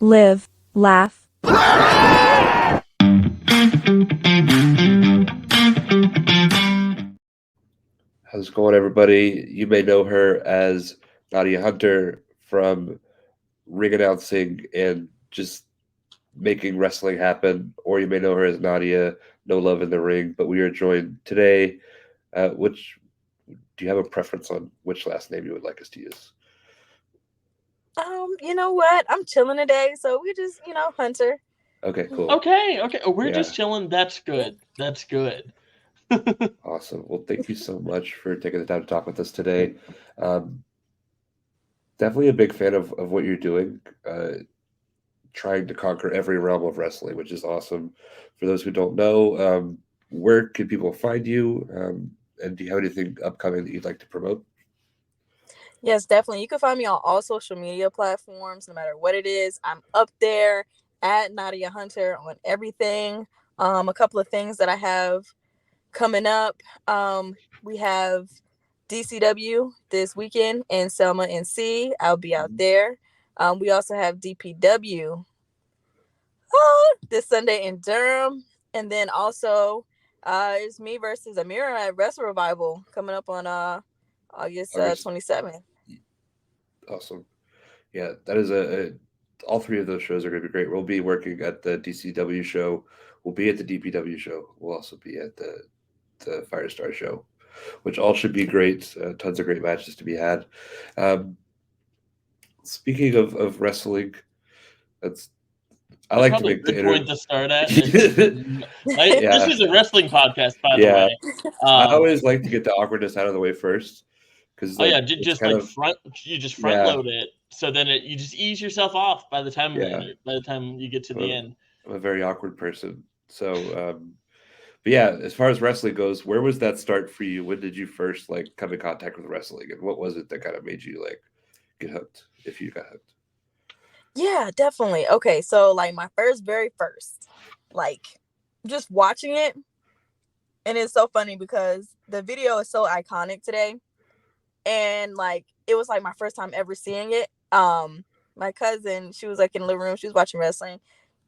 live, laugh. How's it going, everybody? You may know her as Nadiah Hunter from ring announcing and just making wrestling happen, or you may know her as Nadiah NoLove in the ring. But we are joined today. Which do you have a preference on which last name you would like us to use? You know what? I'm chilling today, so we just, Hunter. Okay, cool. Okay. We're Yeah. just chilling. That's good. That's good. Awesome. Well, thank you so much for taking the time to talk with us today. Um, Definitely a big fan of what you're doing. Trying to conquer every realm of wrestling, which is awesome. For those who don't know, where can people find you? And do you have anything upcoming that you'd like to promote? Yes, definitely. You can find me on all social media platforms, no matter what it is. I'm up there at Nadiah Hunter on everything. A couple of things that I have coming up. We have DCW this weekend in Selma, NC. I'll be out there. We also have DPW this Sunday in Durham. And then also it's me versus Amira at Wrestle Revival coming up on August 27th. Awesome. Yeah, that is all three of those shows are going to be great. We'll be working at the DCW show. We'll be at the DPW show. We'll also be at the Firestar show, which all should be great. Tons of great matches to be had. Speaking of wrestling, I like to make the point to start at. Yeah. This is a wrestling podcast, by the way. I always like to get the awkwardness out of the way first, because you just front load it, so then you just ease yourself off by the time you get to the end. I'm a very awkward person, so but yeah, as far as wrestling goes, where was that start for you? When did you first come in contact with wrestling, and what was it that kind of made you get hooked, if you got hooked? Yeah, definitely. Okay, so my very first, just watching it, and it's so funny because the video is so iconic today, and it was my first time ever seeing it. My cousin, she was in the living room, she was watching wrestling,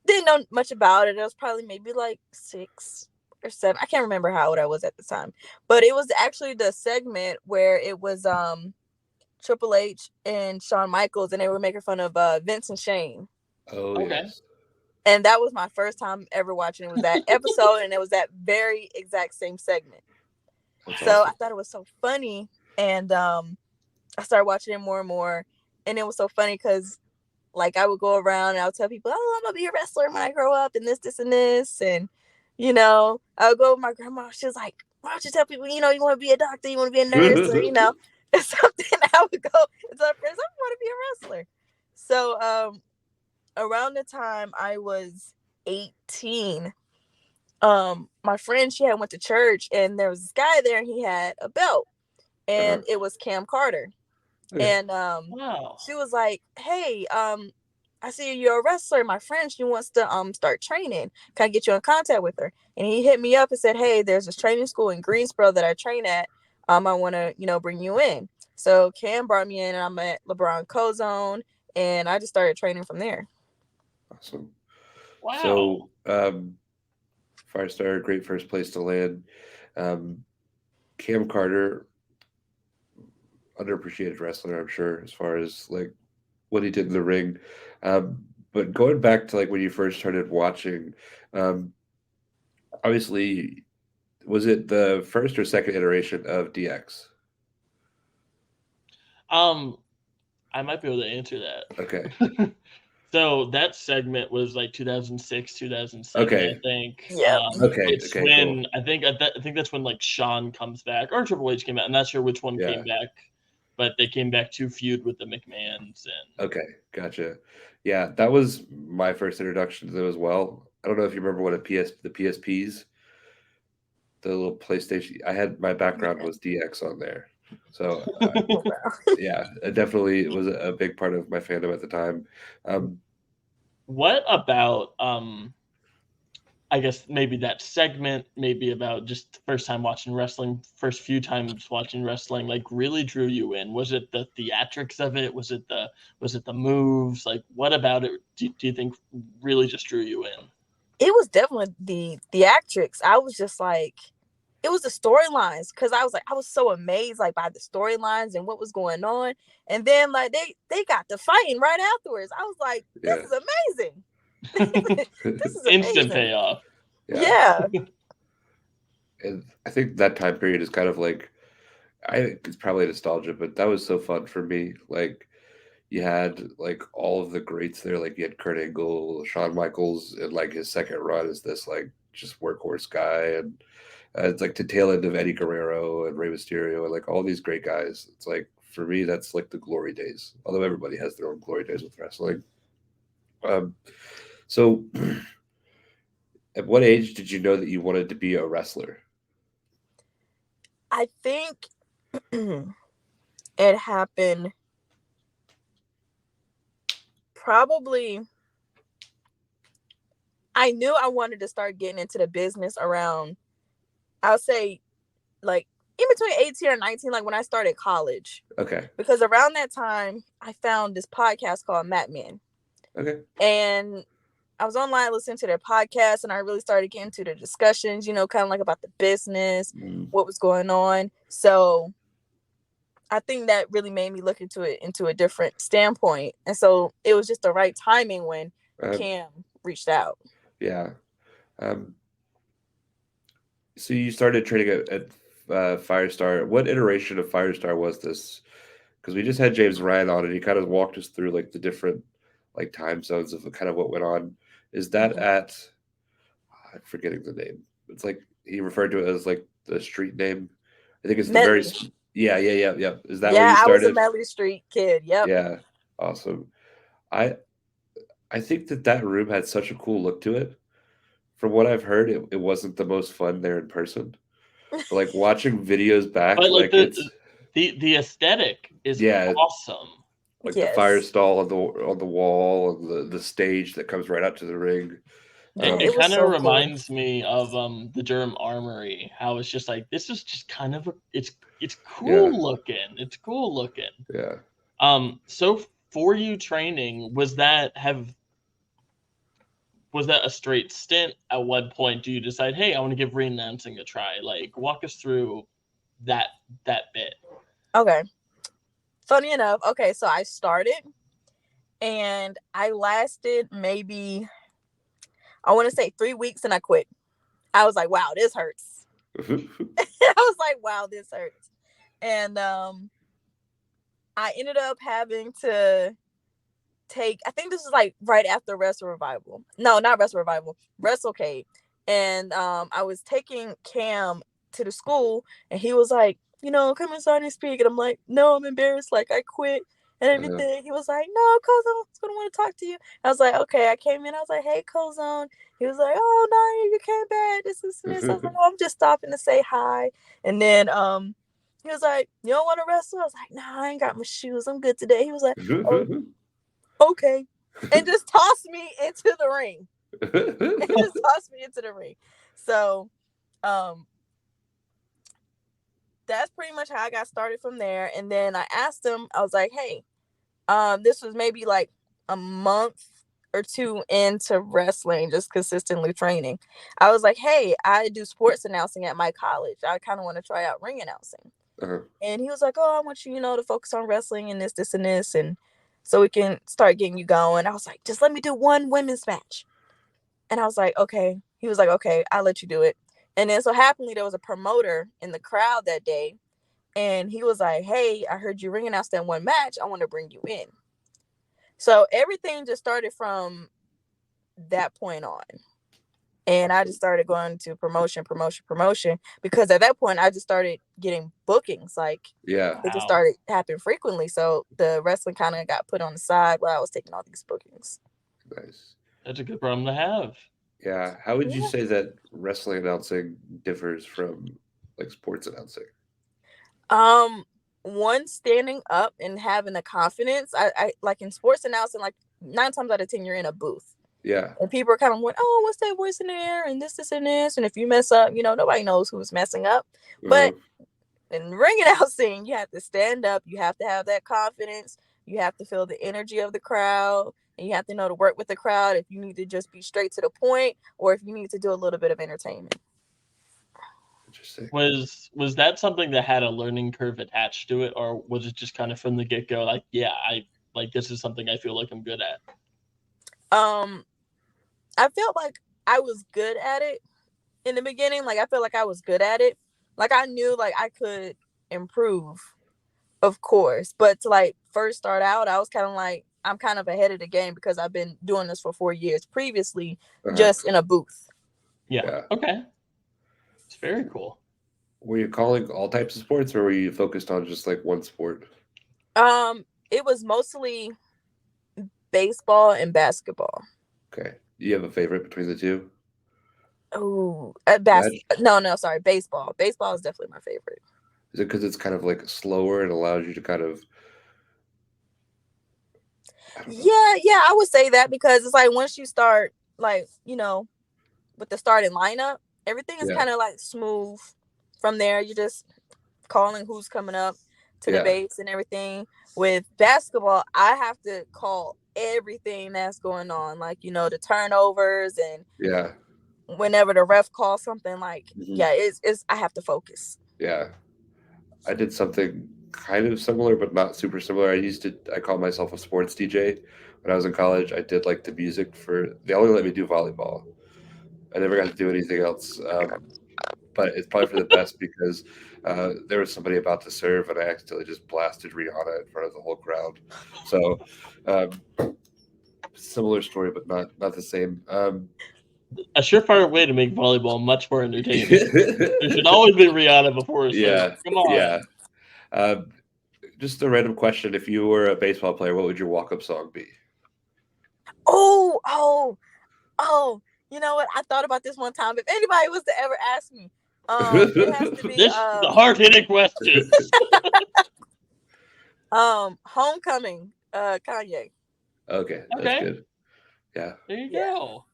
didn't know much about it. It was probably maybe 6 or 7. I can't remember how old I was at the time, but it was actually the segment where it was Triple H and Shawn Michaels, and they were making fun of Vince and Shane. Oh, okay. Yes. And that was my first time ever watching. It was that episode, and it was that very exact same segment. That's so awesome. I thought it was so funny, and I started watching it more and more, and it was so funny because I would go around and I would tell people, oh, I'm gonna be a wrestler when I grow up, and this, and this, and I would go with my grandma. She was like, why don't you tell people, you want to be a doctor, you want to be a nurse, or something. I would go to my friends, I want to be a wrestler. So around the time I was 18, my friend, she had went to church, and there was this guy there, and he had a belt, and it was Cam Carter. And wow. She was like, hey, I see you're a wrestler. My friend, she wants to start training. Can I get you in contact with her? And he hit me up and said, hey, there's this training school in Greensboro that I train at. I want to, bring you in. So Cam brought me in, and I'm at LeBron Cozone, and I just started training from there. Awesome. Wow. So Firestar, great first place to land. Cam Carter, underappreciated wrestler, I'm sure, as far as what he did in the ring. But going back to when you first started watching, obviously, was it the first or second iteration of DX? I might be able to answer that. Okay. So that segment was 2006, 2007. Okay. I think. Yeah. It's when cool. I think that's when Shawn comes back, or Triple H came back. I'm not sure which one came back, but they came back to feud with the McMahons. And okay, gotcha. Yeah, that was my first introduction to them as well. I don't know if you remember what the PSPs, the little PlayStation. I had my background was DX on there, so yeah, it definitely was a big part of my fandom at the time. What about I guess maybe that segment, maybe about just first time watching wrestling, first few times watching wrestling, like really drew you in? Was it the theatrics of it? Was it the moves? Like, what about it do you think really just drew you in? It was definitely the theatrics. I was just like, it was the storylines, because I was so amazed like by the storylines and what was going on, and then like they got the fighting right afterwards. I was like, this is amazing. This is Instant amazing. payoff. Yeah. And I think that time period is kind of like, I think it's probably nostalgia, but that was so fun for me. Like, you had like all of the greats there. Like, you had Kurt Angle, Shawn Michaels, and like his second run as this like just workhorse guy, and it's like the tail end of Eddie Guerrero and Rey Mysterio and like all these great guys. It's like, for me, that's like the glory days. Although everybody has their own glory days with wrestling. Um, so, at what age did you know that you wanted to be a wrestler? I think it happened probably, I knew I wanted to start getting into the business around, I'll say, like in between 18 or 19, like when I started college. Okay. Because around that time, I found this podcast called Mad Men. Okay. And I was online listening to their podcast, and I really started getting into the discussions, kind of like about the business, what was going on. So I think that really made me look into it into a different standpoint. And so it was just the right timing when Cam reached out. Yeah. So you started training at Firestar. What iteration of Firestar was this? Because we just had James Ryan on, and he kind of walked us through like the different like time zones of kind of what went on. Is that at? I'm forgetting the name. It's like he referred to it as like the street name. I think it's the very. Medley. Yeah. Is that where Yeah, you I was a started? Medley Street kid. Yep. Yeah. Awesome. I I think that room had such a cool look to it. From what I've heard, it wasn't the most fun there in person. But like watching videos back, But like like it's the aesthetic is yeah, awesome. like the Yes. fire stall on the wall and the stage that comes right out to the ring. Yeah, It it was kind of so reminds me of the Durham Armory. How it's just like, this is just kind of it's cool looking. It's cool looking. Yeah. So for you training, was that a straight stint? At what point do you decide, hey, I want to give re-announcing a try? Like, walk us through that bit. Okay. Funny enough, okay, so I started and I lasted maybe, I want to say 3 weeks, and I quit. I was like, wow, this hurts. I was like, wow, this hurts. And I ended up having to take, I think this was like right after Wrestle Revival. No, not Wrestle Revival, WrestleCade. And I was taking Cam to the school, and he was like, come inside and speak. And I'm like, no, I'm embarrassed. Like, I quit and everything. He was like, no, Cozone's gonna want to talk to you. I was like, okay. I came in. I was like, hey, Cozone. He was like, oh, no, you came back. This is this. I was like, oh, I'm just stopping to say hi. And then he was like, you don't want to wrestle? I was like, nah, I ain't got my shoes. I'm good today. He was like, oh, okay. And just tossed me into the ring. So that's pretty much how I got started from there. And then I asked him, I was like, hey, this was maybe like a month or two into wrestling, just consistently training. I was like, hey, I do sports announcing at my college. I kind of want to try out ring announcing. And he was like, oh, I want you, to focus on wrestling and this and this, and so we can start getting you going. I was like, just let me do one women's match. And I was like, okay. He was like, okay, I'll let you do it. And then so happily there was a promoter in the crowd that day, and he was like, hey, I heard you ring announce that one match. I want to bring you in. So everything just started from that point on. And I just started going to promotion, because at that point I just started getting bookings. Like, it just started happening frequently. So the wrestling kind of got put on the side while I was taking all these bookings. Nice. That's a good problem to have. Yeah. How would you say that wrestling announcing differs from like sports announcing? One, standing up and having the confidence. I like in sports announcing, like 9 times out of 10 you're in a booth. Yeah. And people are kind of like, oh, what's that voice in there? And this, and this. And if you mess up, nobody knows who's messing up. Uh-huh. But in ring it out scene, you have to stand up. You have to have that confidence. You have to feel the energy of the crowd. And you have to know to work with the crowd if you need to just be straight to the point or if you need to do a little bit of entertainment. Interesting. Was that something that had a learning curve attached to it, or was it just kind of from the get go? Like, yeah, I like this is something I feel like I'm good at. I felt like I was good at it in the beginning. Like I felt like I was good at it. Like I knew like I could improve, of course. But to like first start out, I was kind of like I'm kind of ahead of the game because I've been doing this for 4 years previously, Uh-huh. just in a booth. Yeah. Okay. It's very cool. Were you calling all types of sports, or were you focused on just like one sport? It was mostly baseball and basketball. Okay. Do you have a favorite between the two? Oh, Match? no, sorry, baseball. Baseball is definitely my favorite. Is it because it's kind of like slower and allows you to kind of, I don't know. Yeah, I would say that because it's like once you start, like with the starting lineup, everything is Yeah. kind of like smooth from there. You're just calling who's coming up to the Yeah. base and everything. With basketball, I have to call everything that's going on, like the turnovers and Yeah. whenever the ref calls something, like Mhm. yeah, it's I have to focus. Yeah. I did something kind of similar, but not super similar. I called myself a sports DJ. When I was in college, I did like the music they only let me do volleyball. I never got to do anything else. But it's probably for the best because there was somebody about to serve and I accidentally just blasted Rihanna in front of the whole crowd. So, um, similar story, but not the same. A surefire way to make volleyball much more entertaining. There should always be Rihanna before a serve. Yeah, Come on. yeah. Um, just a random question: if you were a baseball player, what would your walk-up song be? Oh, you know what? I thought about this one time. If anybody was to ever ask me, it has to be This is a hard hitting question. Homecoming, Kanye. Okay, that's Okay, good. Yeah. there you Yeah. go.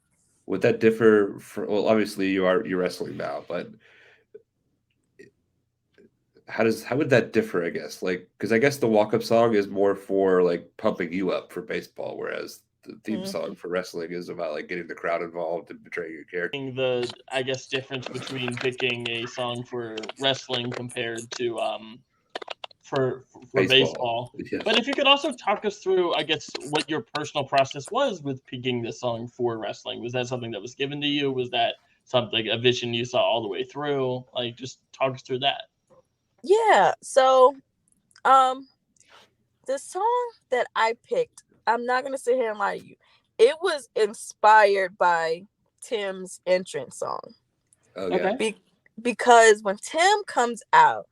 Would that differ from? Well, obviously you're wrestling now, but how would that differ? I guess like because I guess the walk-up song is more for like pumping you up for baseball, whereas the theme song Mhm. for wrestling is about like getting the crowd involved and betraying your character. The I guess difference between picking a song for wrestling compared to for Baseball. baseball. Yeah. But if you could also talk us through, I guess, what your personal process was with picking the song for wrestling. Was that something that was given to you? Was that something a vision you saw all the way through? Like, just talk us through that. Yeah. So, um, the song that I picked, I'm not gonna sit here and lie to you. It was inspired by Tim's entrance song. Oh yeah. Okay. Because when Tim comes out,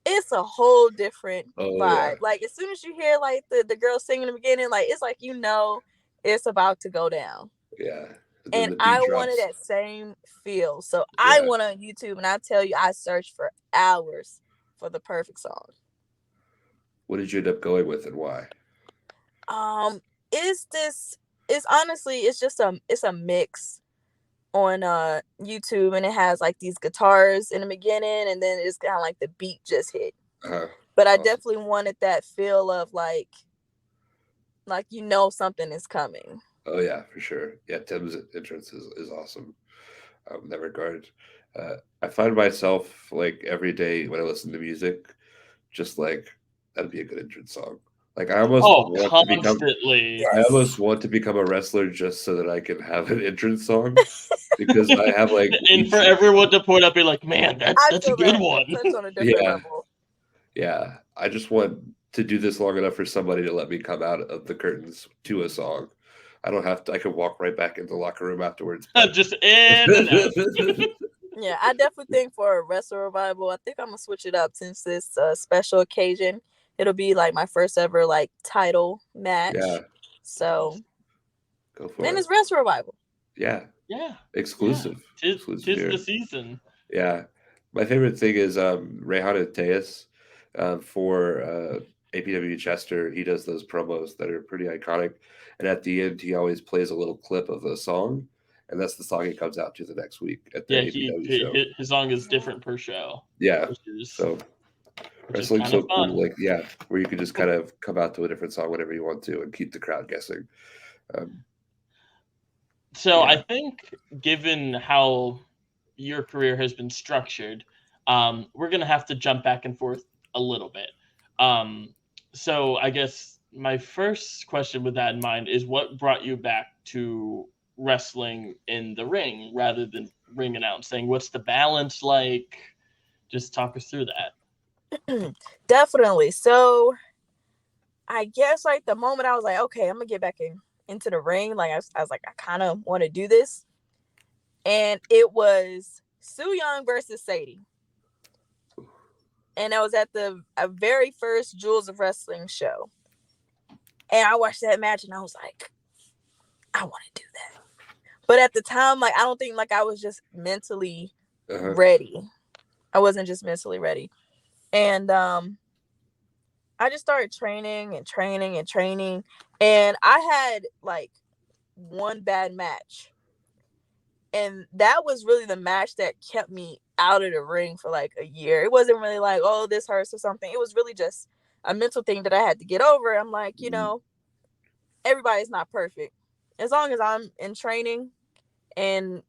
it's a whole different Oh yeah. vibe. Like as soon as you hear like the girl singing in the beginning, like it's like it's about to go down. Yeah. And then And the beat I wanted drops. that same feel. So I Yeah. went on YouTube and I tell you I searched for hours for the perfect song. What did you end up going with and why? Um is this it's honestly it's a mix on YouTube, and it has like these guitars in the beginning and then it's kind of like the beat just hit. Uh, But I awesome. definitely wanted that feel of like something is coming. Oh yeah, for sure. Yeah, Tim's entrance is awesome. In that regard, I find myself like every day when I listen to music, just like that'd be a good entrance song. Like Oh, constantly. I almost Yes. want to become a wrestler just so that I can have an entrance song because I have like And for each everyone to point up, be like, man, I that's a feel good that one. touch on a different yeah level. yeah. I just want to do this long enough for somebody to let me come out of the curtains to a song. I don't have to. I can walk right back into the locker room afterwards. But Just in and out. Yeah, I definitely think for a wrestler revival, I think I'm gonna switch it up since this special occasion. It'll be like my first ever like title yeah, match. So go for then it. it's wrestler revival. Yeah, Yeah, yeah. exclusive, exclusive Tis the here. season. Yeah, my favorite thing is Rehan Tejas for APW Chester, he does those promos that are pretty iconic, and at the end he always plays a little clip of a song, and that's the song he comes out to the next week at the Yeah, APW show. his song is different per show, Yeah, which is so which is wrestling's kind of so cool. fun. Like, yeah, where you can just kind of come out to a different song whenever you want to and keep the crowd guessing. Um, So yeah, I think, given how your career has been structured, we're gonna have to jump back and forth a little bit. Um, so I guess my first question with that in mind is, what brought you back to wrestling in the ring rather than ring announcing? What's the balance like? Just talk us through that. Definitely. So I guess like the moment I was like, okay, I'm gonna get back into the ring. Like I was like, I kind of want to do this, and it was Sue Young versus Sadie, and I was at the very first Jewels of Wrestling show, and I watched that match, and I was like, I want to do that. But at the time, like I don't think like I was just mentally ready. I wasn't just mentally ready, and I just started training and training and training, and I had like one bad match, and that was really the match that kept me out of the ring for like a year. It wasn't really like, oh, this hurts or something. It was really just a mental thing that I had to get over. I'm like, you know, everybody's not perfect. As long as I'm in training and,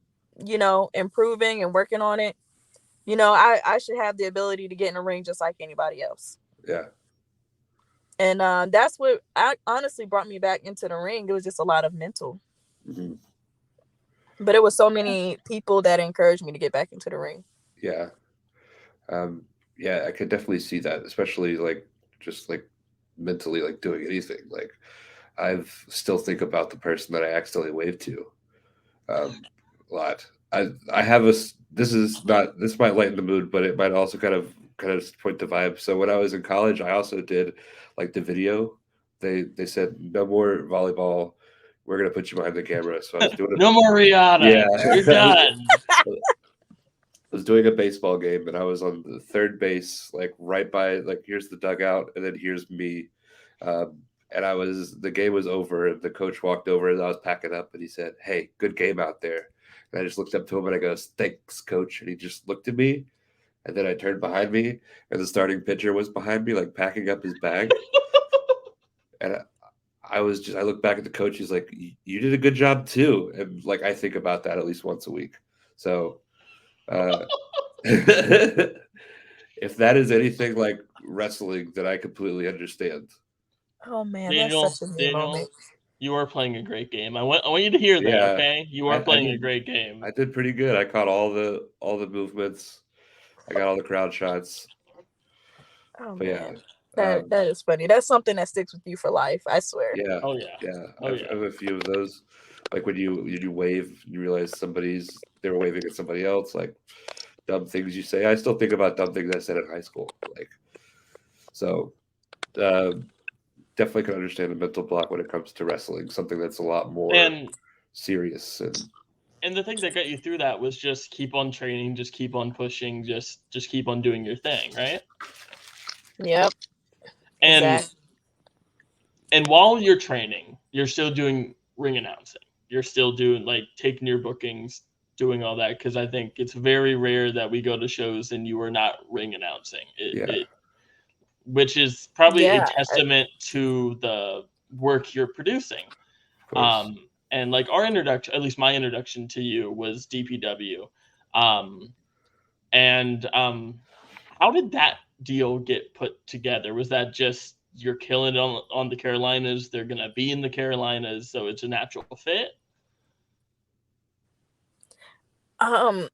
you know, improving and working on it, you know, I should have the ability to get in the ring just like anybody else. Yeah. And that's what honestly brought me back into the ring. It was just a lot of mental. Mm-hmm. But it was so many people that encouraged me to get back into the ring. Yeah. Yeah, I could definitely see that, especially like just like mentally, like doing anything. Like I've still think about the person that I accidentally waved to a lot. I have a this might lighten the mood, but it might also kind of point the vibe. So when I was in college, I also did like the video. They said no more volleyball. We're gonna put you behind the camera. So I was doing No more Rihanna. yeah. You're done. Was doing a baseball game and I was on the third base, like right by like here's the dugout and then here's me. And the game was over and the coach walked over and I was packing up and he said, "Hey, good game out there." And I just looked up to him and I goes, "Thanks, coach." And he just looked at me and then I turned behind me and the starting pitcher was behind me, like packing up his bag. And I looked back at the coach. He's like, "You did a good job too." And like I think about that at least once a week. So uh, if that is anything like wrestling, then I completely understand. Oh man, that's such a me moment. You are playing a great game. I want you to hear that, Yeah, okay? You are playing a great game. I did pretty good. I caught all the movements. I got all the crowd shots. Oh But man, yeah, that is funny. That's something that sticks with you for life. I swear. yeah, Oh yeah. yeah. Oh yeah. I have a few of those. Like when you wave, you realize they were waving at somebody else. Like dumb things you say. I still think about dumb things I said in high school. Like so. Uh, Definitely can understand the mental block when it comes to wrestling. Something that's a lot more serious and the thing that got you through that was just keep on training, just keep on pushing, just keep on doing your thing, right? Yep. And exactly. And while you're training, you're still doing ring announcing. You're still doing like taking your bookings, doing all that, because I think it's very rare that we go to shows and you are not ring announcing. Which is probably a testament to the work you're producing. And like our introduction, at least my introduction to you was DPW. How did that deal get put together? Was that just you're killing it on the Carolinas? They're gonna be in the Carolinas, so it's a natural fit. I'm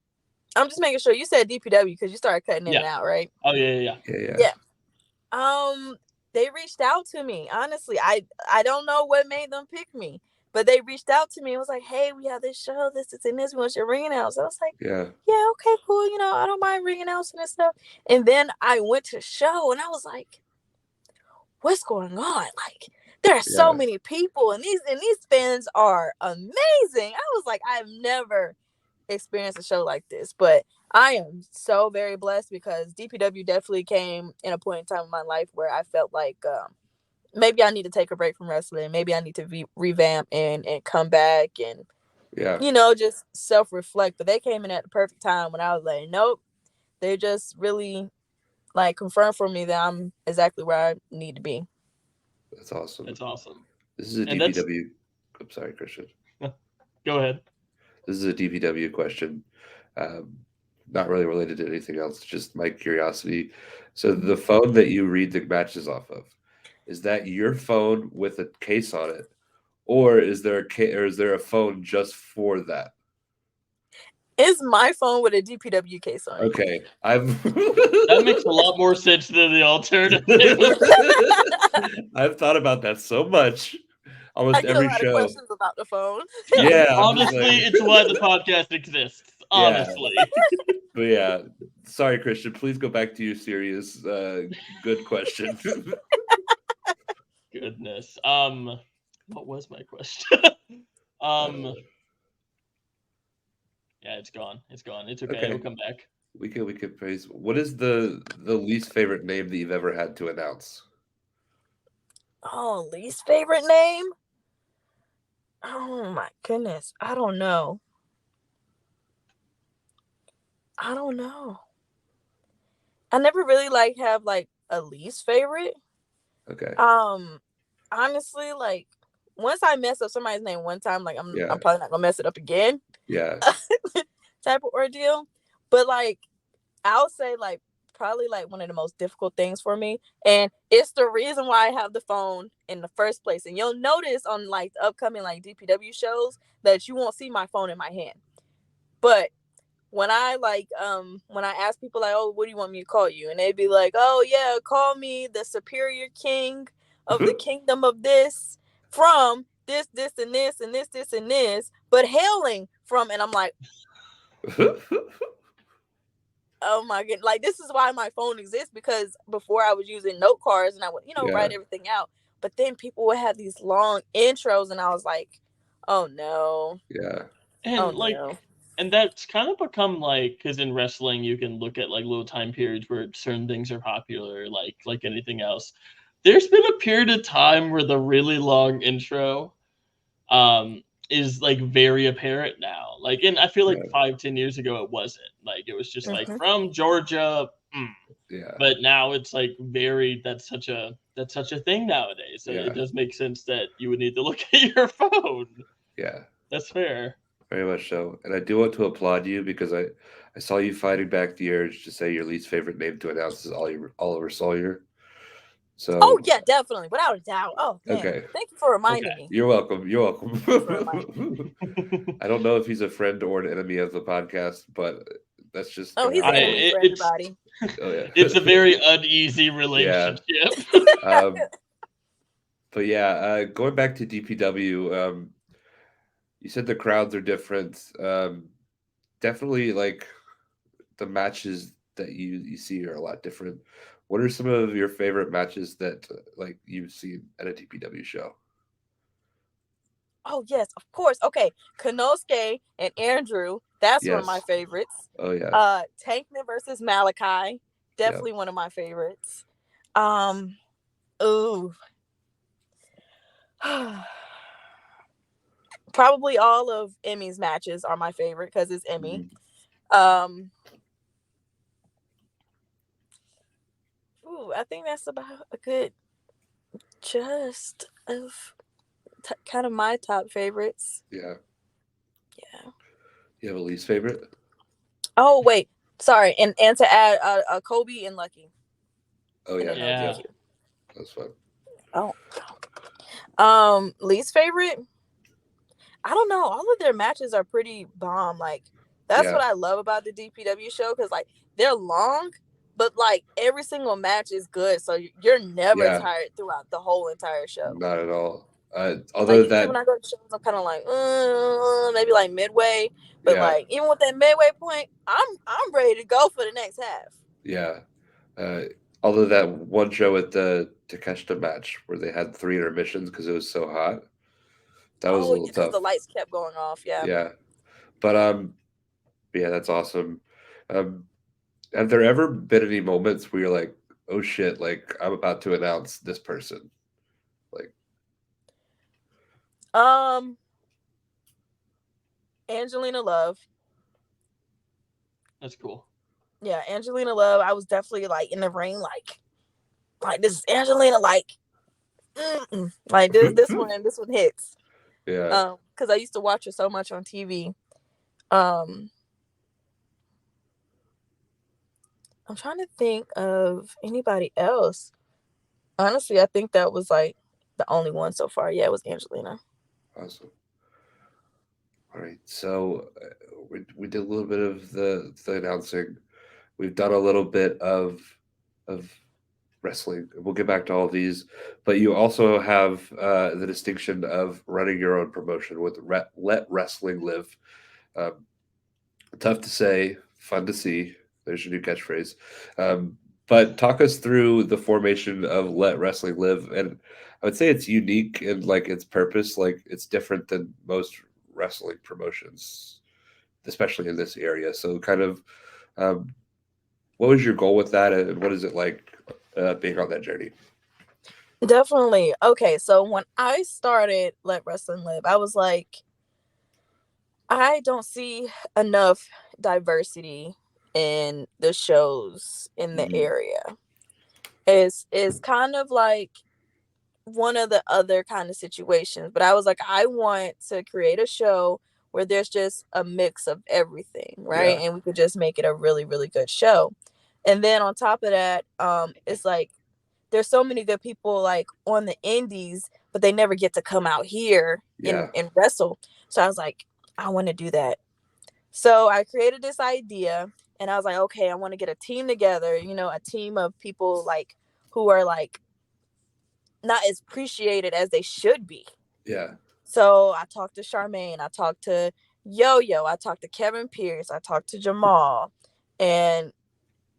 just making sure you said DPW because you started cutting in and out, right? Oh yeah. They reached out to me. Honestly, I don't know what made them pick me, but they reached out to me and was like, "Hey, we have this show. This is in this. We want your ring announce." I was like, "Yeah, okay, cool. You know, I don't mind ring announcing and stuff." And then I went to show and I was like, "What's going on? Like, there are so many people, and these fans are amazing." I was like, I've never experience a show like this. But I am so very blessed because DPW definitely came in a point in time in my life where I felt like maybe I need to take a break from wrestling. Maybe I need to revamp and come back and Yeah, just self reflect. But they came in at the perfect time when I was like, nope. They just really like confirmed for me that I'm exactly where I need to be. that's awesome. That's awesome. This is a And that's DPW. I'm sorry, Christian. go ahead. This is a DPW question. Um, not really related to anything else, just my curiosity. So the phone that you read the matches off of, is that your phone with a case on it, or is there or is there a phone just for that? It's my phone with a DPW case on it. Okay, I've That makes a lot more sense than the alternative. I've thought about that so much, I almost get a every lot of show. questions about the phone. Yeah, I'm just Honestly, like, it's why the podcast exists. yeah, Honestly. but yeah. Sorry, Christian. Please go back to your serious. Good question. Goodness. What was my question? um, uh, yeah, it's gone. It's gone. It's okay. It'll okay, come back. we could praise. What is the least favorite name that you've ever had to announce? Oh, least favorite name? Oh my goodness. I don't know. I don't know. I never really like have like a least favorite. Okay, Um Honestly, like once I mess up somebody's name one time, like I'm yeah, probably not gonna mess it up again. yeah, Type of ordeal. But like I'll say like probably like one of the most difficult things for me. And it's the reason why I have the phone in the first place. And you'll notice on like the upcoming like DPW shows that you won't see my phone in my hand. But when I ask people like, oh, what do you want me to call you? And they'd be like, oh yeah, call me the superior king of the kingdom of this from this and this and this and this, but hailing from, and I'm like, oh my god, like this is why my phone exists, because before I was using note cards and I would, yeah, write everything out. But then people would have these long intros and I was like, oh no. yeah, Oh And like, no. and that's kind of become like, because in wrestling you can look at like little time periods where certain things are popular, like anything else. There's been a period of time where the really long intro um is like very apparent now. Like, and I feel like yeah, 5-10 years ago it wasn't. Like it was just like Mm-hmm. from Georgia. yeah, But now it's like very, that's such a thing nowadays. So it yeah, does make sense that you would need to look at your phone. yeah. That's fair. Very much so. And I do want to applaud you because I saw you fighting back the urge to say your least favorite name to announce is Oliver Sawyer. Oh So yeah, definitely, without a doubt. Oh man, okay, thank you for Okay. reminding me. you're welcome. You're Thank you for reminding me. welcome. I don't know if he's a friend or an enemy of the podcast, but that's just Oh, he's how an I it enemy is. for it's everybody. Oh it's a yeah, very uneasy yeah. relationship. Um, but yeah, going back to DPW, you said the crowds are different. Definitely like the matches that you see are a lot different. What are some of your favorite matches that like you've seen at a TPW show? Oh yes, of course. Okay, Konosuke and Andrew. That's one of my Yes. favorites. Oh yeah. Tankman versus Malachi. Yep. Definitely one of my favorites. Um. Ooh. Probably all of Emmy's matches are my favorite because it's Emmy. Mhm. Um. Ooh, I think that's about a good just of kind of my top favorites. Yeah. Yeah. You have a least favorite? Oh wait, sorry, and to add Kobe and Lucky. Oh And yeah. then no Yeah. Yep. DQ. That's fun. Oh, least favorite. I don't know. All of their matches are pretty bomb. Like that's Yeah. what I love about the DPW show because like they're long, but like every single match is good. So you're never Yeah. tired throughout the whole entire show. Not at all. Like Although usually when that, I go to shows, I'm kind of like maybe like midway, but yeah, like even with that midway point, I'm ready to go for the next half. yeah. Uh, although that one show at the Takeshita match where they had three intermissions because it was so hot, that was a Oh, little because tough. the lights kept going off. Yeah. Yeah. But Yeah, that's awesome. Um, have there ever been any moments where you're like, oh shit, like I'm about to announce this person? Like, Um, Angelina Love. That's cool. Yeah, Angelina Love. I was definitely like in the ring, like this is Angelina, like this one hits. yeah, Because I used to watch her so much on TV. Um, I'm trying to think of anybody else. Honestly, I think that was like the only one so far. Yeah, it was Angelina. awesome. All right, so we did a little bit of the announcing. We've done a little bit of wrestling. We'll get back to all of these, but you also have the distinction of running your own promotion with Let Wrestling Live. Um, tough to say, fun to see. There's your new catchphrase. Um, but talk us through the formation of Let Wrestling Live, and I would say it's unique in like its purpose. Like it's different than most wrestling promotions, especially in this area. So, kind of, um, what was your goal with that, and what is it like being on that journey? Definitely. Okay, so when I started Let Wrestling Live, I was like, I don't see enough diversity in the shows in the Hmm. area. It's kind of like one of the other kind of situations, but I was like, I want to create a show where there's just a mix of everything, right? Yeah, And we could just make it a really, really good show. And then on top of that, it's like there's so many good people like on the indies, but they never get to come out here yeah, and wrestle. So I was like, I want to do that. So I created this idea and I was like, okay, I want to get a team together, a team of people like who are like not as appreciated as they should be. yeah. So I talked to Charmaine, I talked to Yo Yo, I talked to Kevin Pierce, I talked to Jamal, and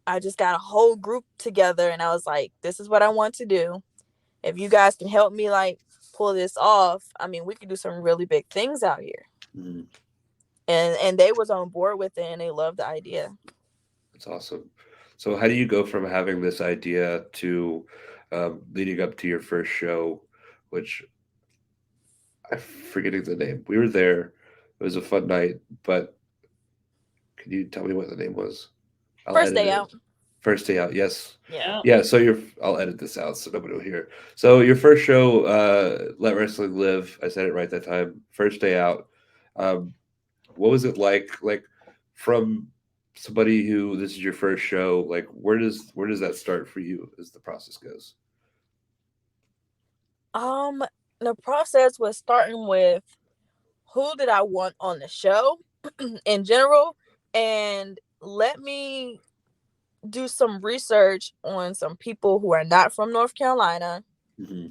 I just got a whole group together and I was like, this is what I want to do. If you guys can help me like pull this off, I mean, we could do some really big things out here. Mm, And they was on board with it and they loved the idea. that's awesome. So, how do you go from having this idea to leading up to your first show, which I'm forgetting the name. We were there. It was a fun night, but can you tell me what the name was? I'll First edit day it. out. First day out, yes. Yeah. Yeah. Yeah, so I'll edit this out so nobody will hear. So your first show, Let Wrestling Live, I said it right that time. First day out. Um, what was it like? Like from somebody who this is your first show, like where does that start for you as the process goes? Um the process was starting with who did I want on the show in general, and let me do some research on some people who are not from North Carolina, Hmm.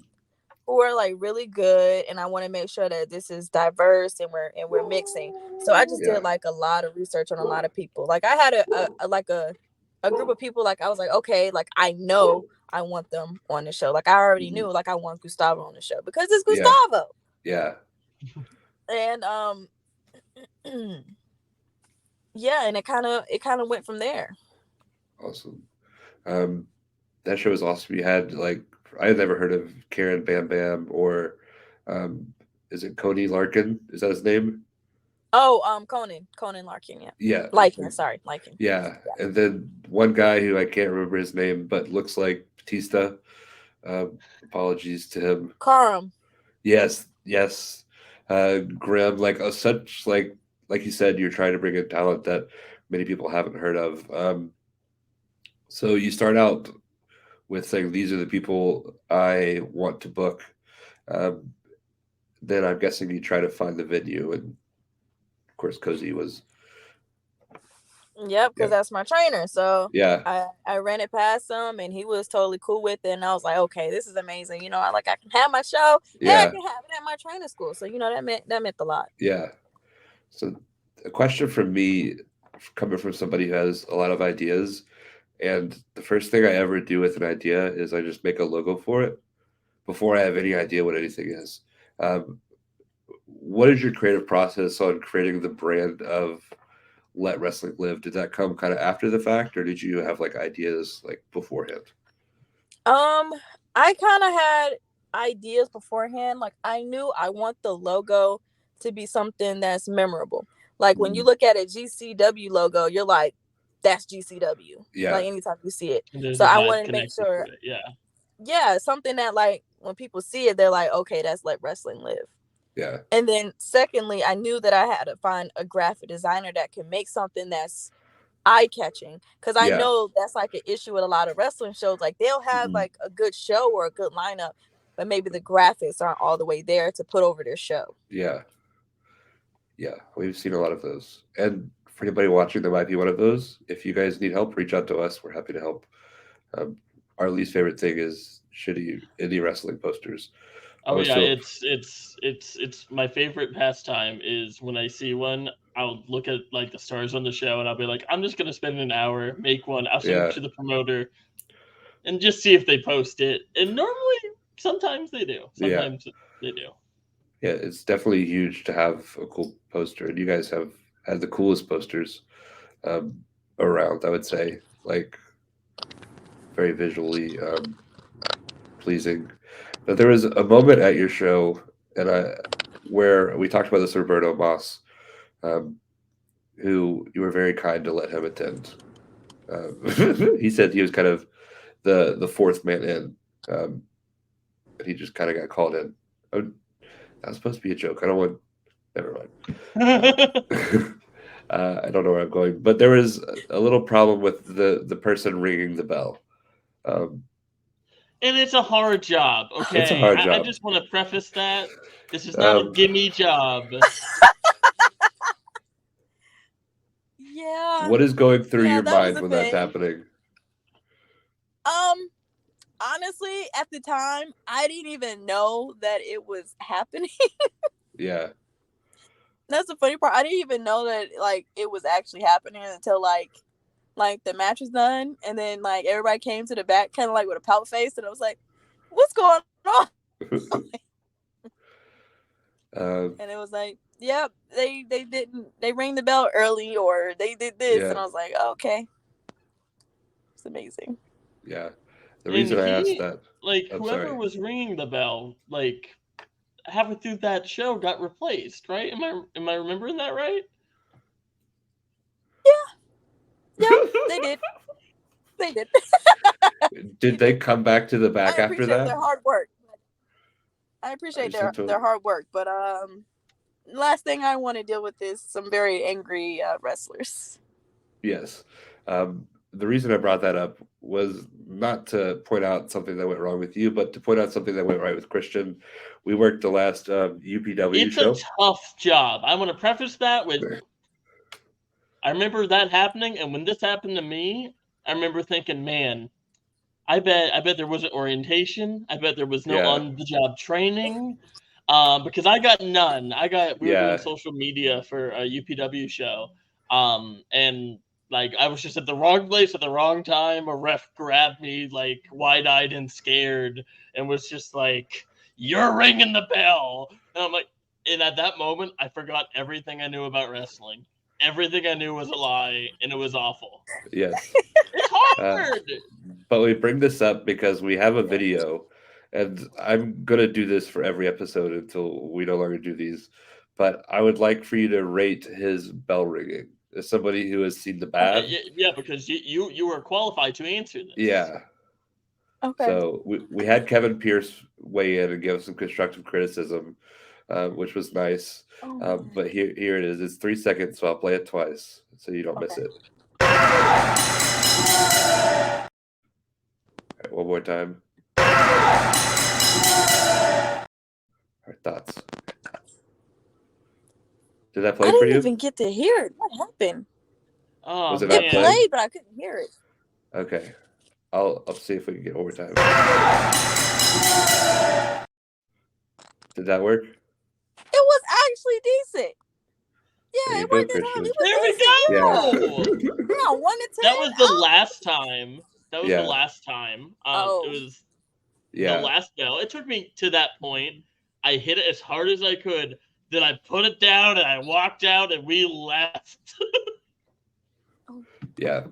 who are like really good, and I want to make sure that this is diverse and we're mixing. So I just Yeah. did like a lot of research on a lot of people. Like I had a group of people, like I was like, okay, like I know I want them on the show. Like I already Hmm. knew like I want Gustavo on the show because it's Yeah. Gustavo. Yeah. And yeah, and it kind of went from there. Awesome. Um, that show was awesome. You had like I had never heard of Karen Bam Bam or um, is it Cody Larkin? Is that his name? Oh, Conan Larkin, yeah. Yeah, Lycan, sorry, Lycan. yeah. Yeah. And then one guy who I can't remember his name, but looks like Batista. Um, apologies to him. Karam. Yes, yes. Graham, like such like you said, you're trying to bring in talent that many people haven't heard of. So you start out with saying these are the people I want to book. Um, then I'm guessing you try to find the venue, and of course, Cozy was Yep, yeah, because that's my trainer. So yeah, I ran it past him and he was totally cool with it. And I was like, okay, this is amazing. I can have my show and I yeah, can have it at my training school. So that meant a lot. yeah. So a question from me, coming from somebody who has a lot of ideas, and the first thing I ever do with an idea is I just make a logo for it before I have any idea what anything is. Um, what is your creative process on creating the brand of Let Wrestling Live? Did that come kind of after the fact, or did you have like ideas like beforehand? I kind of had ideas beforehand. Like I knew I want the logo to be something that's memorable. Like when you look at a GCW logo, you're like, that's GCW. Yeah, Like anytime you see it. And there's So a I vibe wanted to make connected to sure, it. Yeah. yeah, something that like when people see it, they're like, okay, that's Let Wrestling Live. yeah, And then secondly, I knew that I had to find a graphic designer that can make something that's eye catching, because I yeah, know that's like an issue with a lot of wrestling shows. Like they'll have mhm, like a good show or a good lineup, but maybe the graphics aren't all the way there to put over their show. yeah, yeah. We've seen a lot of those, and for anybody watching, there might be one of those. If you guys need help, reach out to us. We're happy to help. Um, our least favorite thing is shitty indie wrestling posters. I Oh was yeah, so it's my favorite pastime is when I see one, I'll look at like the stars on the show and I'll be like, I'm just gonna spend an hour, make one, I'll send it yeah, to the promoter and just see if they post it. And normally sometimes they do. yeah, Sometimes they do. yeah. It's definitely huge to have a cool poster, and you guys have had the coolest posters um, around. I would say, like very visually pleasing. But there was a moment at your show, and I where we talked about this with Roberto Moss, um, who you were very kind to let him attend. He said he was kind of the fourth man in, um, and he just kind of got called in. Oh, that was supposed to be a joke. I don't want. Never mind. I don't know where I'm going, but there was a little problem with the person ringing the bell. Um, And it's a hard job, it's a okay? hard I job. just want to preface that. This is not a Um, gimme job. Yeah, what is going through yeah, your that was mind the when that's thing. happening? Um, Honestly, at the time, I didn't even know that it was happening. Yeah, That's the funny part. I didn't even know that like it was actually happening until like the match was done, and then like everybody came to the back kind of like with a pout face, and I was like, what's going on? uh, And it was like, yep, they didn't, they rang the bell early or they did this, yeah, and I was like, oh, okay, it's amazing. yeah. The And reason I asked he, that, like, I'm whoever sorry. was ringing the bell, like, halfway through that show got replaced, right? Am I remembering that right? Yeah, yep, they did, they did. Did they come back to the I back after appreciate that? their hard work. I I appreciate just need their to. hard work, but last thing I want to deal with is some very angry wrestlers. Yes. The reason I brought that up was not to point out something that went wrong with you, but to point out something that went right with Christian. We worked the last UPW It's a show. tough job. I want to preface that with I remember that happening, and when this happened to me, I remember thinking, man, I bet there wasn't orientation. I bet there was no Yeah, on the job training. Because I got none. We were doing yeah, social media for a UPW show. And like I was just at the wrong place at the wrong time. A ref grabbed me like wide eyed and scared and was just like, "You're ringing the bell." And I'm like, and at that moment, I forgot everything I knew about wrestling. Everything I knew was a lie, and it was awful. yes. It's Uh, hard. but we bring this up because we have a video, and I'm gonna do this for every episode until we no longer do these. But I would like for you to rate his bell ringing as somebody who has seen the Okay, bad. yeah, because you were qualified to answer this. Yeah. Okay. So we had Kevin Pierce weigh in and give some constructive criticism, which was nice. Oh man. But here it is. It's 3 seconds, so I'll play it twice so you don't miss Okay. it. All right, one more time. All right, thoughts. Did that I play for didn't you? even get to hear it. What happened? Oh Was it It not man, playing? played, but I couldn't hear it. Okay. I'll see if we can get overtime. Did that work? It was actually decent. There Yeah, you it go, wasn't as hard. Christian. It there was we decent. go. Yeah. Yeah, 1 to 10. That was the last time. That was the Yeah. last time. It Oh. was the Yeah. last bell. It took me to that point. I hit it as hard as I could. Then I put it down and I walked out and we left. Yeah,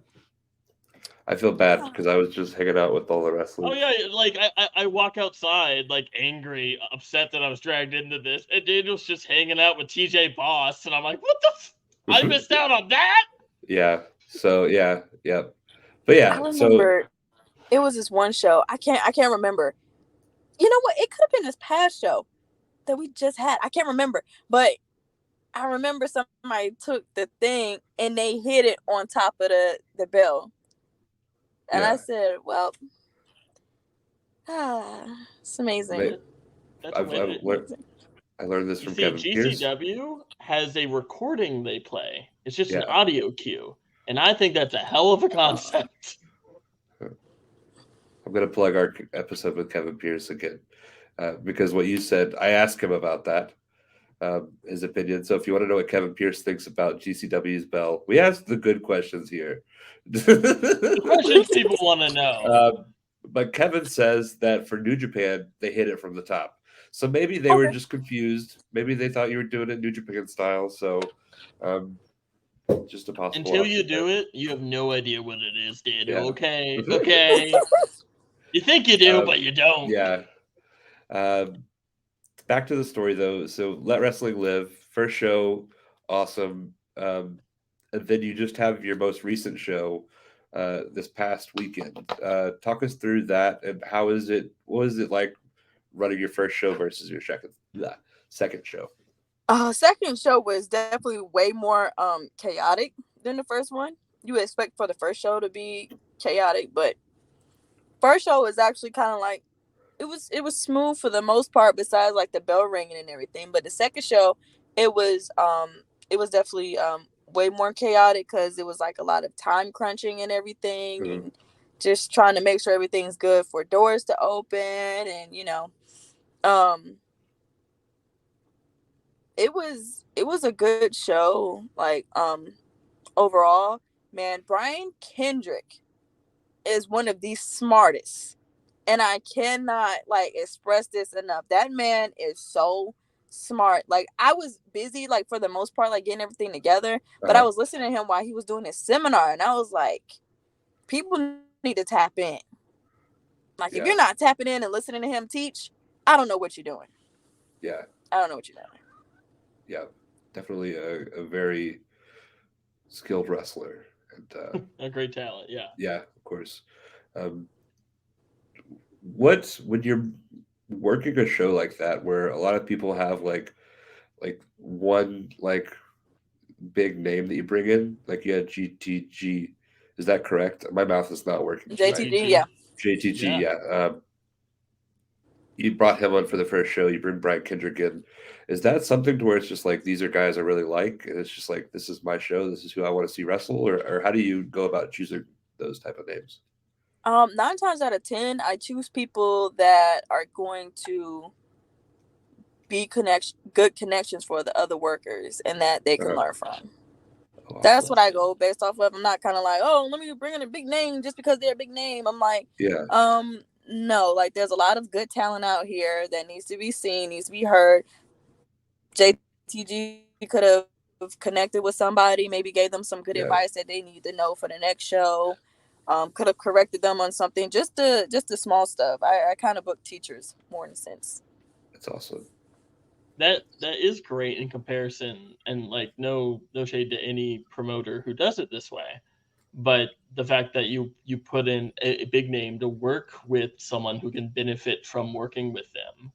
I feel bad because I was just hanging out with all the Oh wrestlers. yeah, like I walk outside like angry, upset that I was dragged into this, and Daniel's just hanging out with TJ Boss, and I'm like, what the? I missed out on that. Yeah. So yeah, yeah. But I yeah, so remember it was this one show. I can't remember. You know what? It could have been this past show that we just had. I can't remember, but I remember somebody took the thing and they hit it on top of the bell, and I yeah, said, "Well, it's amazing, ma- That, that's I've, when I've it, learned amazing." I learned this you from see, Kevin Pierce. GCW has a recording they play. It's just an Yeah, audio cue, and I think that's a hell of a Oh. concept. I'm gonna plug our episode with Kevin Pierce again because what you said, I asked him about that, his opinion. So if you want to know what Kevin Pierce thinks about GCW's bell, we asked the good questions here. The questions people want to know. Um, but Kevin says that for New Japan, they hit it from the top. So maybe they were Okay. just confused. Maybe they thought you were doing it New Japan style. So um, just a possible Until you option there. do it, you have no idea what it is, Daniel. Yeah. Okay, okay. You think you do, um, but you don't. yeah. Um, back to the story though. So Let Wrestling Live, first show, awesome. And then you just have your most recent show this past weekend. Talk us through that and how is it? What was it like running your first show versus your second show? Second show was definitely way more chaotic than the first one. You would expect for the first show to be chaotic, but first show was actually kind of like it was smooth for the most part, besides like the bell ringing and everything. But the second show, it was um it was definitely way more chaotic because it was like a lot of time crunching and everything, Mhm. and just trying to make sure everything's good for doors to open, and um it was a good show, like overall. Man, Brian Kendrick is one of the smartest, and I cannot like express this enough. That man is so smart. Like, I was busy, like, for the most part, like getting everything together, but I Uh-huh. was listening to him while he was doing his seminar, and I was like, people need to tap in. Like, if you're Yeah, not tapping in and listening to him teach, I don't know what you're doing. yeah, I don't know what you're doing. yeah. Definitely a very skilled wrestler, and A great talent, yeah. yeah, of course. Um, what when you're working a show like that, where a lot of people have like one like big name that you bring in, like you had GTG, is that correct? My mouth is not working tonight. JTG, yeah. JTG, JTG, yeah. yeah. You brought him on for the first show. You bring Brian Kendrick in. Is that something to where it's just like these are guys I really like, and it's just like this is my show. This is who I want to see wrestle, or how do you go about choosing those type of names? 9 times out of 10, I choose people that are going to be good connections for the other workers and that they can Uh, learn from. oh, That's awesome. what That's I good. go based off of. I'm not kind of like, oh, let me bring in a big name just because they're a big name. I'm like, Yeah, no, like, there's a lot of good talent out here that needs to be seen, needs to be heard. JTG could have connected with somebody, maybe gave them some good yeah, advice that they need to know for the next show. Could have corrected them on something, just the small stuff. I kind of book teachers more in a sense. that's awesome. That is great in comparison, and like no shade to any promoter who does it this way, but the fact that you put in a big name to work with someone who can benefit from working with them,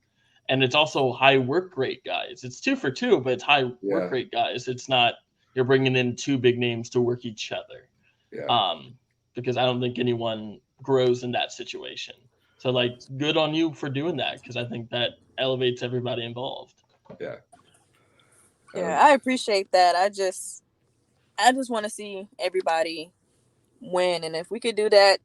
and it's also high work rate guys. It's two for two, but it's high work Yeah, rate guys. It's not you're bringing in two big names to work each other. yeah, um, because I don't think anyone grows in that situation. So like, good on you for doing that because I think that elevates everybody involved. yeah. Yeah, Um, I appreciate that. I just want to see everybody win, and if we could do that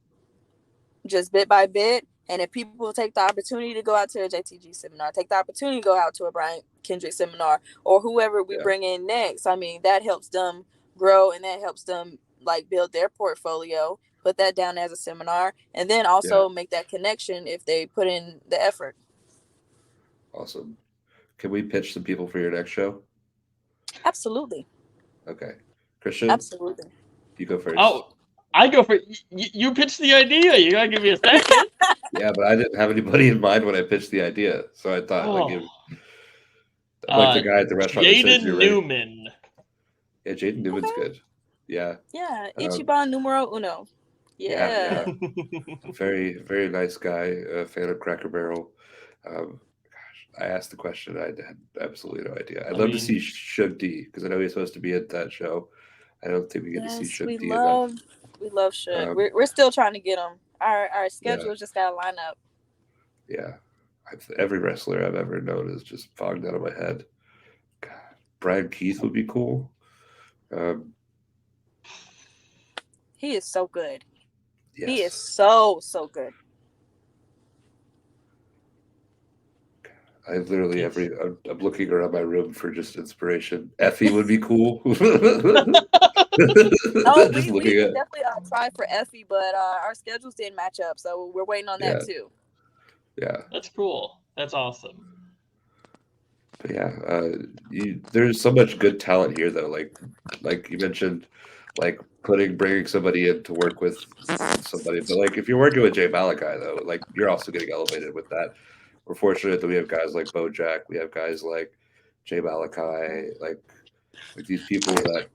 just bit by bit, and if people take the opportunity to go out to a JTG seminar, take the opportunity to go out to a Brian Kendrick seminar, or whoever we yeah, bring in next, I mean, that helps them grow, and that helps them like build their portfolio, put that down as a seminar, and then yeah. also make that connection if they put in the effort. Awesome. Can we pitch some people for your next show? Absolutely. Okay, Christian, Absolutely. you go Oh, first. I go for you pitched the idea. You gotta give me a second. Yeah, but I didn't have anybody in mind when I pitched the idea, so I thought like Oh, I'm like the guy at the restaurant that says you're Jaden ready. Newman. Yeah, Jaden Newman's Okay. good. Yeah, Yeah, um, Ichiban numero uno. yeah. Yeah. Very very nice guy. A fan of Cracker Barrel. I asked the question. I had absolutely no idea. I'd I love to see mean, Shug D because I know he's supposed to be at that show. I don't think we get to see Yes, Shug D enough. we love Shug. Um, We're still trying to get him. Our yeah, schedules just gotta line up. yeah. Every wrestler I've ever known is just fogged out of my head. God, Brian Keith would be cool. Um, He is so good. He is yes, so good. I literally it's I'm looking around my room for just inspiration. Effie would be cool. Oh, Just we looking at definitely tried for Effie, but our schedules didn't match up, so we're waiting on that yeah, too. yeah. that's cool. That's awesome. But yeah, there's so much good talent here though. Like you mentioned, like bringing somebody in to work with somebody. But like if you're working with Jay Malachi though, like you're also getting elevated with that. We're fortunate that we have guys like Bojack, we have guys like Jay Malachi, like these people that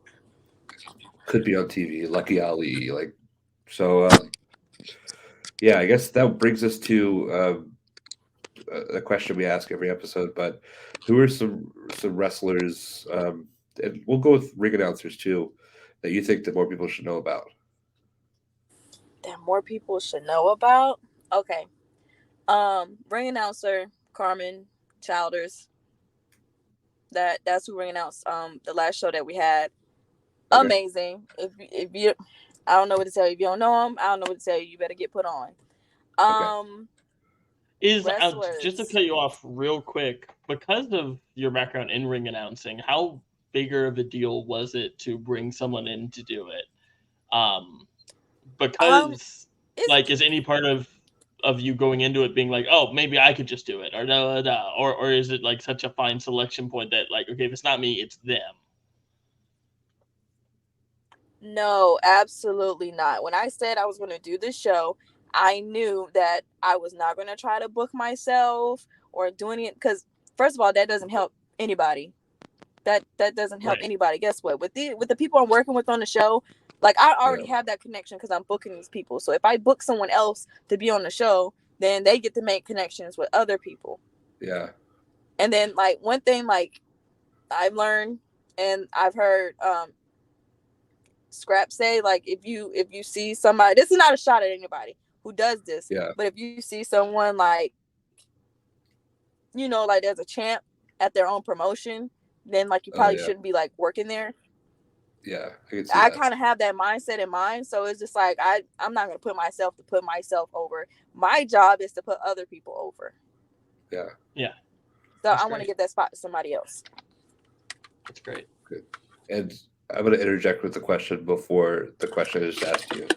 could be on TV, Lucky Ali, like so. Yeah, I guess that brings us to a question we ask every episode. But who are some wrestlers? And we'll go with ring announcers too, that you think that more people should know about. That more people should know about. Okay. Ring announcer Carmen Childers. That's who ring announced the last show that we had. Okay, Amazing. If you, I don't know what to tell you. If you don't know him, I don't know what to tell you. You better get put on. okay, Is just to Wrestlers. cut you off real quick, because of your background in ring announcing, how bigger of a deal was it to bring someone in to do it? Um, Um, because it's like, is any part of you going into it being like, oh, maybe I could just do it, or da, da, da, or is it like such a fine selection point that like, okay, if it's not me, it's them? No, absolutely not. When I said I was going to do this show, I knew that I was not going to try to book myself or doing it because first of all, that doesn't help anybody. That doesn't help Right. anybody. Guess what? With the people I'm working with on the show, like I yeah, already have that connection because I'm booking these people. So if I book someone else to be on the show, then they get to make connections with other people. yeah, And then like one thing like I've learned and I've heard Scrap say like if you see somebody, this is not a shot at anybody who does this, yeah. but if you see someone like like there's a champ at their own promotion, then like you Oh probably yeah, shouldn't be like working there. yeah. I can see I that. kind of have that mindset in mind, so it's just like I'm not going to put myself over. My job is to put other people over, Yeah, Yeah, so that's I want to great. get that spot to somebody else. That's great. good. And I'm going to interject with the question before the question I just asked you.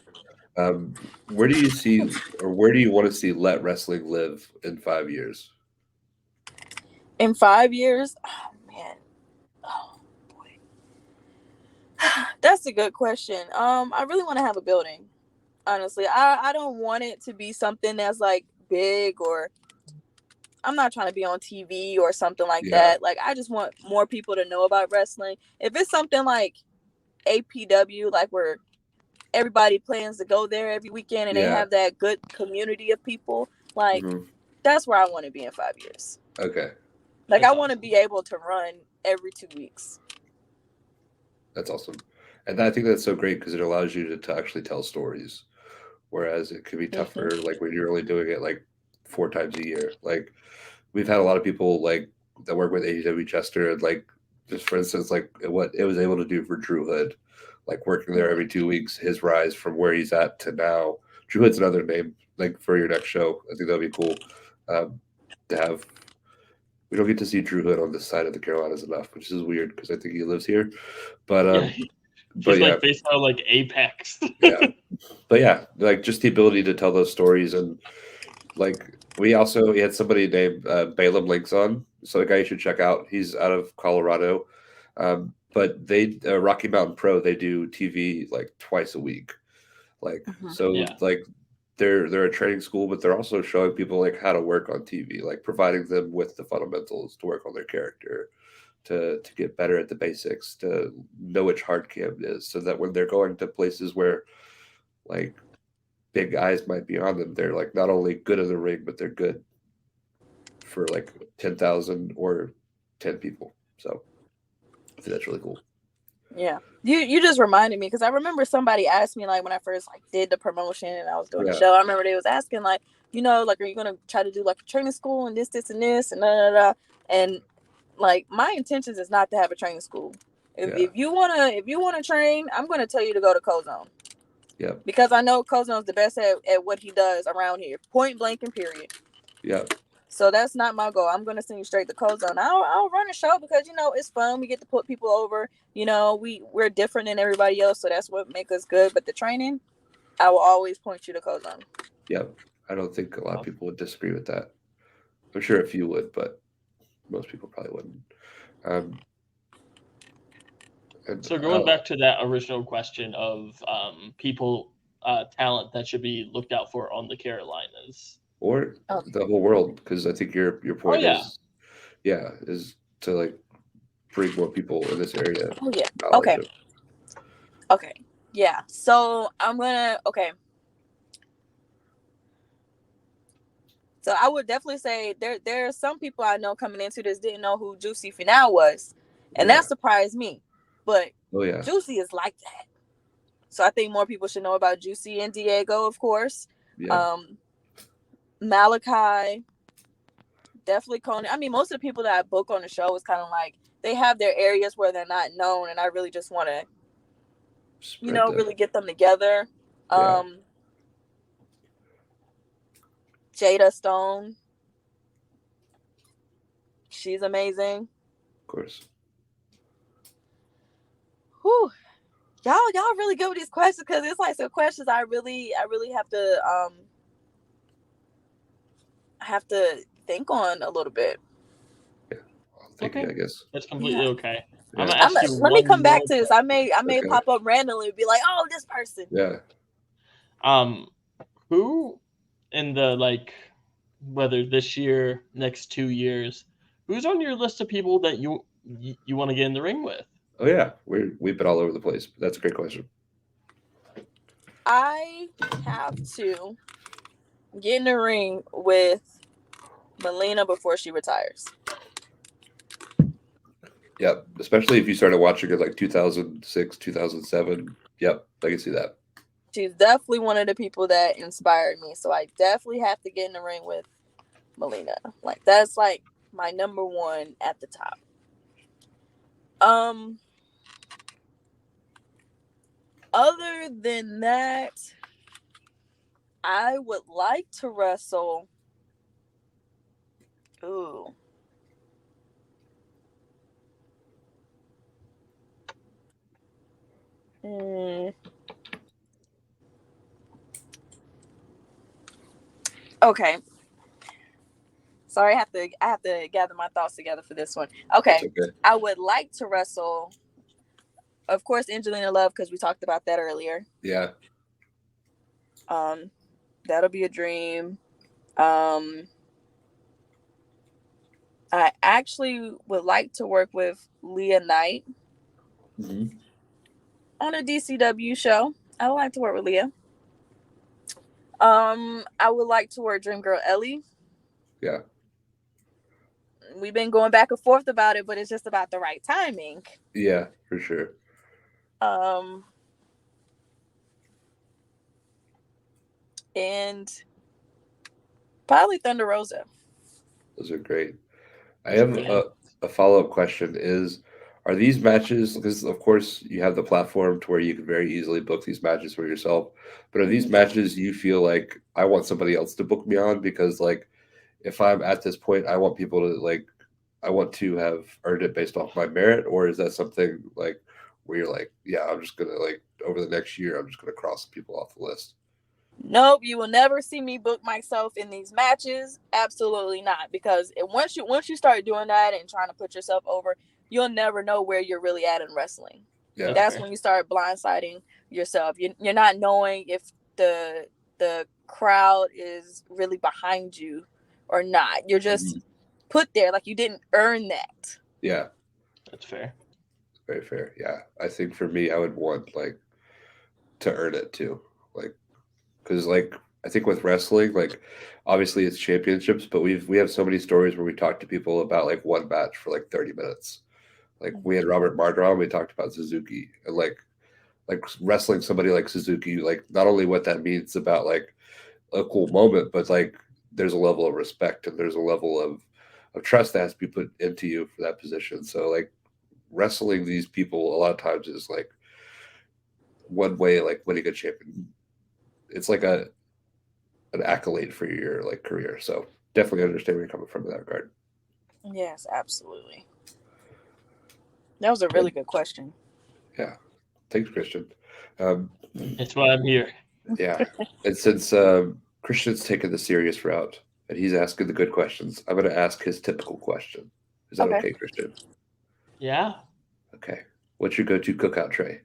Um, where do you see, or where do you want to see Let Wrestling live in 5 years? In 5 years, oh man, oh boy, that's a good question. I really want to have a building. Honestly, I don't want it to be something that's like big or I'm not trying to be on TV or something like Yeah, that. Like I just want more people to know about wrestling. If it's something like APW, like where everybody plans to go there every weekend and they yeah. have that good community of people, like Hmm. that's where I want to be in 5 years. Okay, Like I That's want to awesome. be able to run every 2 weeks. that's awesome. And I think that's so great because it allows you to actually tell stories. Whereas it could be Mm-hmm. tougher, like when you're only doing it like 4 times a year. Like we've had a lot of people like that work with AEW Chester, and like just for instance, like what it was able to do for Drew Hood, like working there every 2 weeks, his rise from where he's at to now. Drew Hood's another name, like for your next show. I think that'd be cool um, to have. We don't get to see Drew Hood on this side of the Carolinas enough, which is weird because I think he lives here. But Yeah, but he's yeah, like based out of like Apex. yeah, but yeah, like just the ability to tell those stories. And like we had somebody named Balaam Links on, so a guy you should check out. He's out of Colorado, but they Rocky Mountain Pro, they do TV like twice a week. Like Mhm. so, Yeah. like they're a training school, but they're also showing people like how to work on TV, like providing them with the fundamentals to work on their character, to get better at the basics, to know which hard cam is, so that when they're going to places where like big eyes might be on them, they're like not only good in the ring, but they're good for like 10,000 or 10 people. So I think that's really cool. Yeah. You just reminded me because I remember somebody asked me like when I first like did the promotion and I was doing the Yeah, show. I remember they was asking like, like are you gonna try to do like a training school and this and da da da. And like my intentions is not to have a training school. If, yeah, if you wanna train, I'm gonna tell you to go to Kozone yeah, because I know Kozone's the best at what he does around here, point blank and period. yeah, So that's not my goal. I'm gonna send you straight to Kozone. I'll run a show because it's fun. We get to put people over. We're different than everybody else, so that's what makes us good. But the training, I will always point you to Kozone. yeah. I don't think a lot of people would disagree with that. I'm sure a few would, but most people probably wouldn't. Um, and So going back to that original question of people talent that should be looked out for on the Carolinas. or Oh, the whole world, because I think your Oh point yeah. is, yeah, is to like bring more people in this area oh yeah. knowledge Okay. of. Okay. Yeah. So I'm gonna. Okay. So I would definitely say there are some people I know coming into this didn't know who Juicy Finale was, and Yeah. that surprised me. But Oh yeah. Juicy is like that. So I think more people should know about Juicy and Diego, of course. Yeah. Um, Malachi, definitely Conan. I mean, most of the people that I book on the show is kind of like they have their areas where they're not known, and I really just want to, Spread the. really get them together. Yeah. Um, Jada Stone, she's amazing. Of course. Whew. Y'all really good with these questions because it's like some questions I really have to think on a little bit. Yeah. I'm thinking, Okay, I guess. that's completely Yeah. okay. I'm Yeah. gonna ask you Let me one come back more to this. question. I may Okay. pop up randomly and be like, oh, this person. Yeah. Um, who in the like whether this year, next 2 years, who's on your list of people that you want to get in the ring with? Oh yeah. We've been all over the place. But that's a great question. I have to get in the ring with Melina before she retires. Yep. Especially if you started watching it like 2006, 2007. Yep. I can see that. She's definitely one of the people that inspired me. So I definitely have to get in the ring with Melina. Like that's like my number one at the top. Um Other than that, I would like to wrestle. Ooh. Mm. Okay. Sorry, I have to gather my thoughts together for this one. That's Okay. okay. I would like to wrestle, of course, Angelina Love because we talked about that earlier. Yeah. Um, that'll be a dream. Um, I actually would like to work with Leah Knight Mm-hmm. on a DCW show. I would like to work with Leah. I would like to work Dream Girl Ellie. Yeah. We've been going back and forth about it, but it's just about the right timing. Yeah. For sure. Um, and probably Thunder Rosa. Those are great. I have Okay. a follow up question: Is are these matches? Because of course you have the platform to where you can very easily book these matches for yourself. But are these matches you feel like I want somebody else to book me on? Because like if I'm at this point, I want people to like I want to have earned it based off my merit, or is that something like where you're like, yeah, I'm just gonna like over the next year, I'm just gonna cross people off the list. Nope, you will never see me book myself in these matches. Absolutely not, because once you start doing that and trying to put yourself over, you'll never know where you're really at in wrestling. Yeah. That's when you start blindsiding yourself. You're not knowing if the crowd is really behind you or not. You're just put there like you didn't earn that. Yeah. That's fair. Very fair. Yeah. I think for me, I would want like to earn it too. Like, because like I think with wrestling, like obviously it's championships, but we have so many stories where we talk to people about like one match for like 30 minutes. Like we had Robert Mardron, we talked about Suzuki, and like wrestling somebody like Suzuki, like not only what that means about like a cool moment, but like there's a level of respect and there's a level of trust that has to be put into you for that position. So like wrestling these people a lot of times is like one way like winning a champion. It's like an accolade for your like career. So definitely understand where you're coming from in that regard. Yes, absolutely. That was a really good question. Yeah. Thanks, Christian. That's why I'm here. Yeah. And since Christian's taken the serious route and he's asking the good questions, I'm going to ask his typical question. Is that okay, Christian? Yeah. Okay. What's your go-to cookout tray?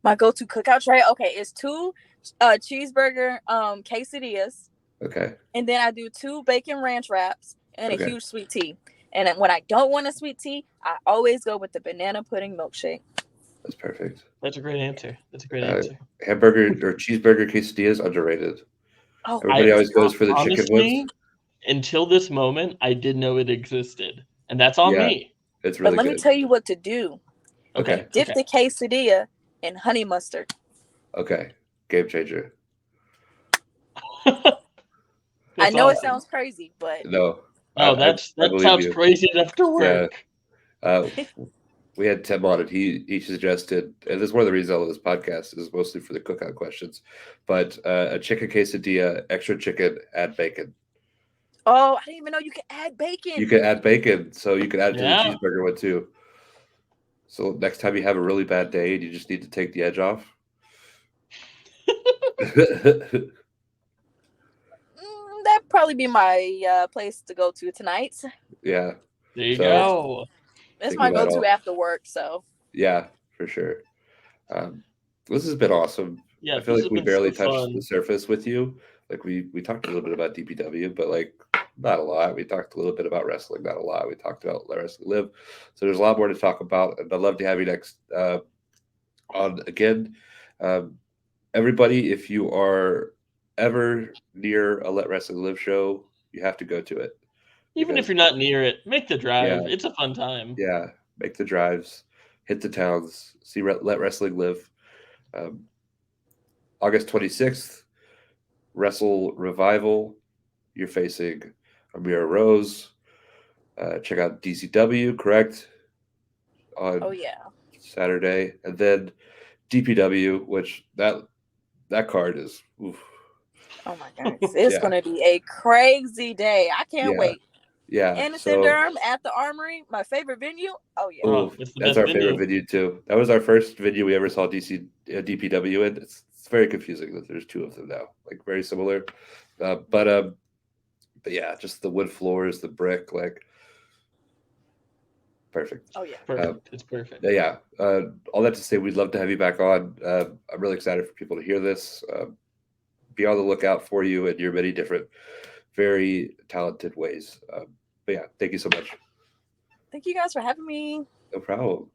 My go-to cookout tray, okay, is 2 cheeseburger quesadillas. Okay. And then I do 2 bacon ranch wraps and a Okay. huge sweet tea. And when I don't want a sweet tea, I always go with the banana pudding milkshake. That's perfect. That's a great answer. That's a great answer. Hamburger or cheeseburger quesadillas underrated. Oh, Everybody always goes for the chicken honestly, ones. Until this moment, I didn't know it existed, and that's on Yeah. me. It's but really let good. me tell you what to do. Okay. Dip the quesadilla in honey mustard. Okay. Game changer. I know awesome. it sounds crazy, but No. No, that sounds you. crazy enough to work. Yeah. We had Tim on and he suggested, and this is one of the reasons I love this podcast, is mostly for the cookout questions, but a chicken quesadilla, extra chicken, add bacon. oh, I didn't even know you could add bacon. You can add bacon, so you can add it to the Yeah. cheeseburger one too. So next time you have a really bad day and you just need to take the edge off. That'd probably be my place to go to tonight. Yeah. There you So, go. That's think my about go-to all- after work. So Yeah, for sure. This has been awesome. Yeah, I feel this like has we been barely so touched fun. the surface with you. Like we talked a little bit about DPW, but like not a lot. We talked a little bit about wrestling, not a lot. We talked about Let Wrestling Live. So there's a lot more to talk about, and I'd love to have you next on again. Um, everybody, if you are ever near a Let Wrestling Live show, you have to go to it. Even Because if you're not near it, make the drive. Yeah. It's a fun time. yeah, make the drives, hit the towns, see Let Wrestling Live. August 26th, Wrestle Revival. You're facing Amira Rose. Check out DCW, correct? On oh yeah. Saturday. And then DPW, which that card is oof. Oh my God. It's Yeah. gonna be a crazy day. I can't Yeah. wait. Yeah. Anderson Durham at the Armory, my favorite venue. Oh yeah. Oh, Ooh, it's the that's best our venue. favorite venue too. That was our first venue we ever saw DPW in. It's very confusing that there's 2 of them now, like very similar. But yeah, just the wood floors, the brick, like perfect. Oh yeah. Perfect. It's perfect. Yeah. All that to say, we'd love to have you back on. I'm really excited for people to hear this. Be on the lookout for you in your many different, very talented ways. But yeah, thank you so much. Thank you guys for having me. No problem.